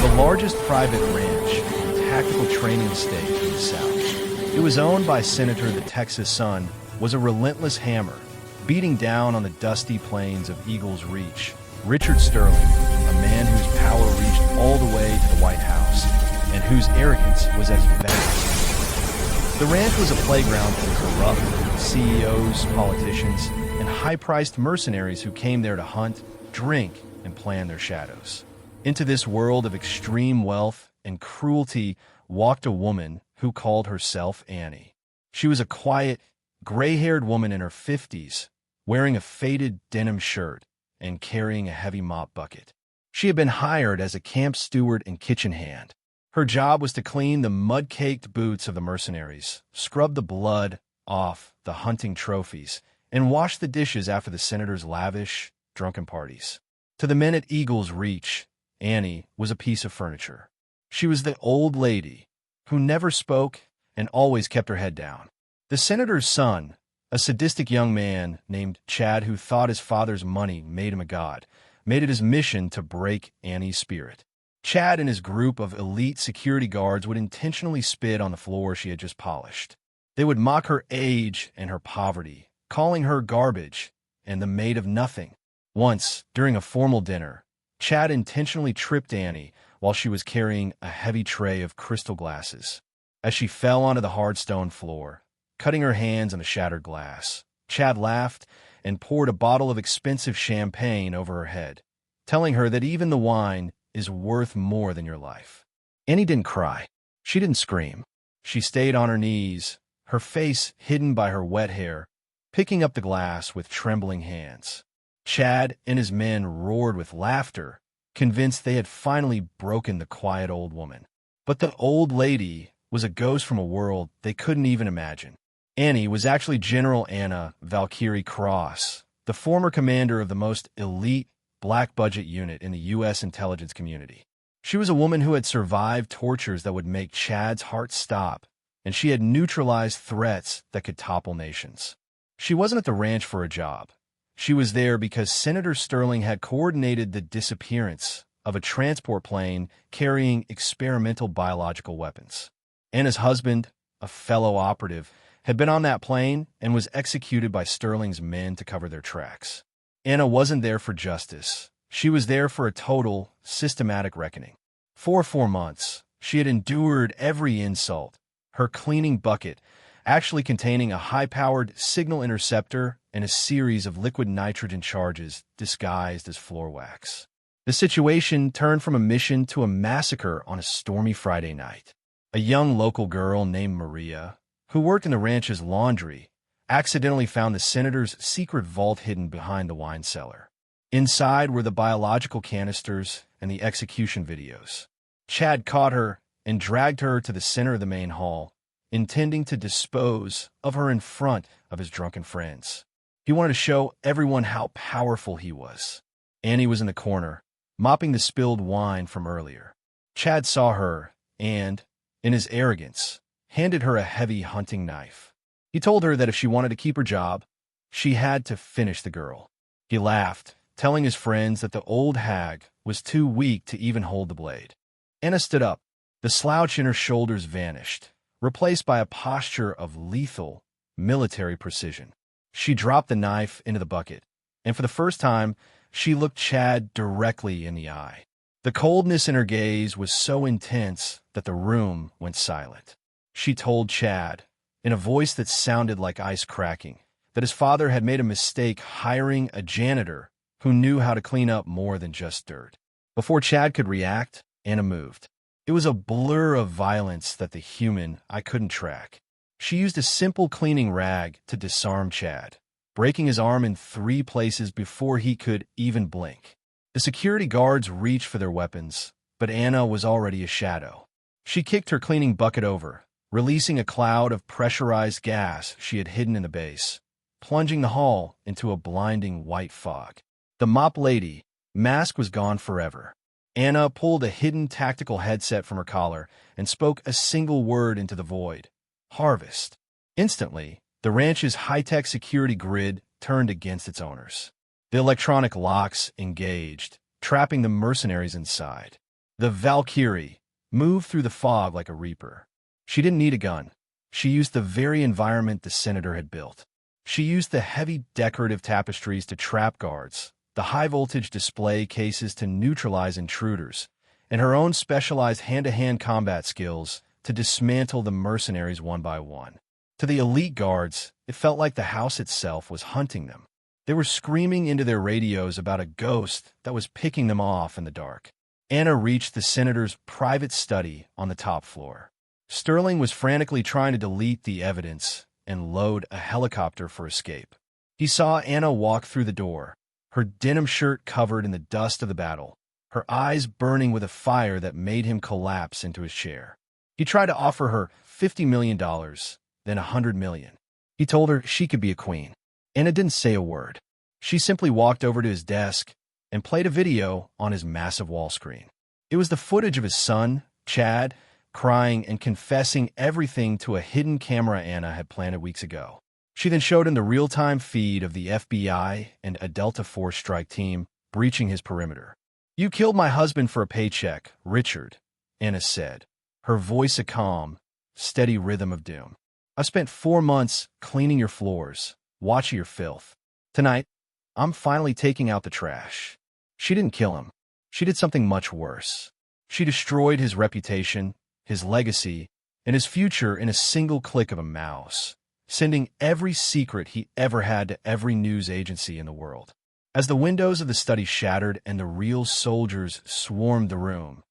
the largest private ranch and tactical training state in the South. It was owned by Senator the Texas Sun, was a relentless hammer, beating down on the dusty plains of Eagles Reach. Richard Sterling, a man whose power reached all the way to the White House, and whose arrogance was as vast. The ranch was a playground for corrupt CEOs, politicians, and high-priced mercenaries who came there to hunt, drink, and plan their shadows. Into this world of extreme wealth and cruelty walked a woman who called herself Annie. She was a quiet, gray-haired woman in her 50s, wearing a faded denim shirt and carrying a heavy mop bucket. She had been hired as a camp steward and kitchen hand. Her job was to clean the mud-caked boots of the mercenaries, scrub the blood off the hunting trophies, and wash the dishes after the senator's lavish, drunken parties. To the men at Eagles Reach, Annie was a piece of furniture. She was the old lady who never spoke and always kept her head down. The senator's son, a sadistic young man named Chad who thought his father's money made him a god, made it his mission to break Annie's spirit. Chad and his group of elite security guards would intentionally spit on the floor she had just polished. They would mock her age and her poverty, calling her garbage and the maid of nothing. Once, during a formal dinner, Chad intentionally tripped Annie while she was carrying a heavy tray of crystal glasses. As she fell onto the hard stone floor, cutting her hands on the shattered glass, Chad laughed and poured a bottle of expensive champagne over her head, telling her that even the wine is worth more than your life. Annie didn't cry. She didn't scream. She stayed on her knees, her face hidden by her wet hair, picking up the glass with trembling hands. Chad and his men roared with laughter, convinced they had finally broken the quiet old woman. But the old lady was a ghost from a world they couldn't even imagine. Annie was actually General Anna Valkyrie Cross, the former commander of the most elite black-budget unit in the U.S. intelligence community. She was a woman who had survived tortures that would make Chad's heart stop, and she had neutralized threats that could topple nations. She wasn't at the ranch for a job. She was there because Senator Sterling had coordinated the disappearance of a transport plane carrying experimental biological weapons. Anna's husband, a fellow operative, had been on that plane and was executed by Sterling's men to cover their tracks. Anna wasn't there for justice. She was there for a total, systematic reckoning. For 4 months, she had endured every insult, her cleaning bucket actually containing a high-powered signal interceptor and a series of liquid nitrogen charges disguised as floor wax. The situation turned from a mission to a massacre on a stormy Friday night. A young local girl named Maria, who worked in the ranch's laundry, accidentally found the senator's secret vault hidden behind the wine cellar. Inside were the biological canisters and the execution videos. Chad caught her and dragged her to the center of the main hall, intending to dispose of her in front of his drunken friends. He wanted to show everyone how powerful he was. Annie was in the corner, mopping the spilled wine from earlier. Chad saw her and, in his arrogance, handed her a heavy hunting knife. He told her that if she wanted to keep her job, she had to finish the girl. He laughed, telling his friends that the old hag was too weak to even hold the blade. Anna stood up. The slouch in her shoulders vanished, replaced by a posture of lethal, military precision. She dropped the knife into the bucket, and for the first time, she looked Chad directly in the eye. The coldness in her gaze was so intense that the room went silent. She told Chad, in a voice that sounded like ice cracking, that his father had made a mistake hiring a janitor who knew how to clean up more than just dirt. Before Chad could react, Anna moved. It was a blur of violence that the human I couldn't track. She used a simple cleaning rag to disarm Chad, breaking his arm in 3 places before he could even blink. The security guards reached for their weapons, but Anna was already a shadow. She kicked her cleaning bucket over, releasing a cloud of pressurized gas she had hidden in the base, plunging the hall into a blinding white fog. The mop lady, mask was gone forever. Anna pulled a hidden tactical headset from her collar and spoke a single word into the void. Harvest. Instantly, the ranch's high-tech security grid turned against its owners. The electronic locks engaged, trapping the mercenaries inside. The Valkyrie moved through the fog like a reaper. She didn't need a gun. She used the very environment the senator had built. She used the heavy decorative tapestries to trap guards, the high-voltage display cases to neutralize intruders, and her own specialized hand-to-hand combat skills to dismantle the mercenaries one by one. To the elite guards, it felt like the house itself was hunting them. They were screaming into their radios about a ghost that was picking them off in the dark. Anna reached the senator's private study on the top floor. Sterling was frantically trying to delete the evidence and load a helicopter for escape. He saw Anna walk through the door, her denim shirt covered in the dust of the battle, her eyes burning with a fire that made him collapse into his chair. He tried to offer her $50 million, then $100 million. He told her she could be a queen. Anna didn't say a word. She simply walked over to his desk and played a video on his massive wall screen. It was the footage of his son, Chad, crying and confessing everything to a hidden camera Anna had planted weeks ago. She then showed him the real-time feed of the FBI and a Delta Force strike team breaching his perimeter. "You killed my husband for a paycheck, Richard," Anna said, her voice a calm, steady rhythm of doom. "I've spent 4 months cleaning your floors, watching your filth. Tonight, I'm finally taking out the trash." She didn't kill him. She did something much worse. She destroyed his reputation, his legacy, and his future in a single click of a mouse, sending every secret he ever had to every news agency in the world. As the windows of the study shattered and the real soldiers swarmed the room,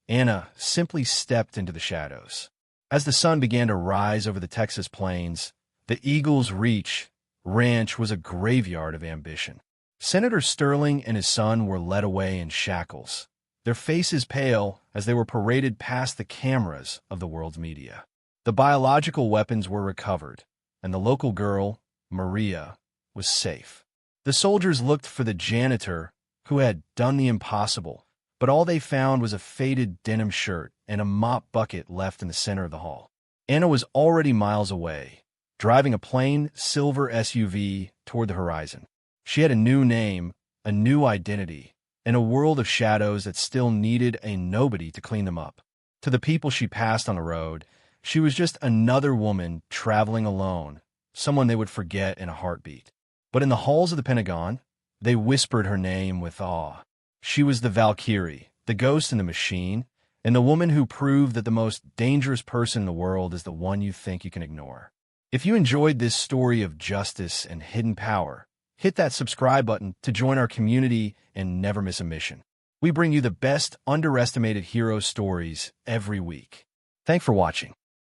Anna simply stepped into the shadows. As the sun began to rise over the Texas plains, the Eagles' Reach ranch was a graveyard of ambition. Senator Sterling and his son were led away in shackles, their faces pale as they were paraded past the cameras of the world's media. The biological weapons were recovered, and the local girl, Maria, was safe. The soldiers looked for the janitor who had done the impossible, but all they found was a faded denim shirt and a mop bucket left in the center of the hall. Anna was already miles away, driving a plain silver SUV toward the horizon. She had a new name, a new identity, and a world of shadows that still needed a nobody to clean them up. To the people she passed on the road, she was just another woman traveling alone, someone they would forget in a heartbeat. But in the halls of the Pentagon, they whispered her name with awe. She was the Valkyrie, the ghost in the machine, and the woman who proved that the most dangerous person in the world is the one you think you can ignore. If you enjoyed this story of justice and hidden power, hit that subscribe button to join our community and never miss a mission. We bring you the best underestimated hero stories every week. Thanks for watching.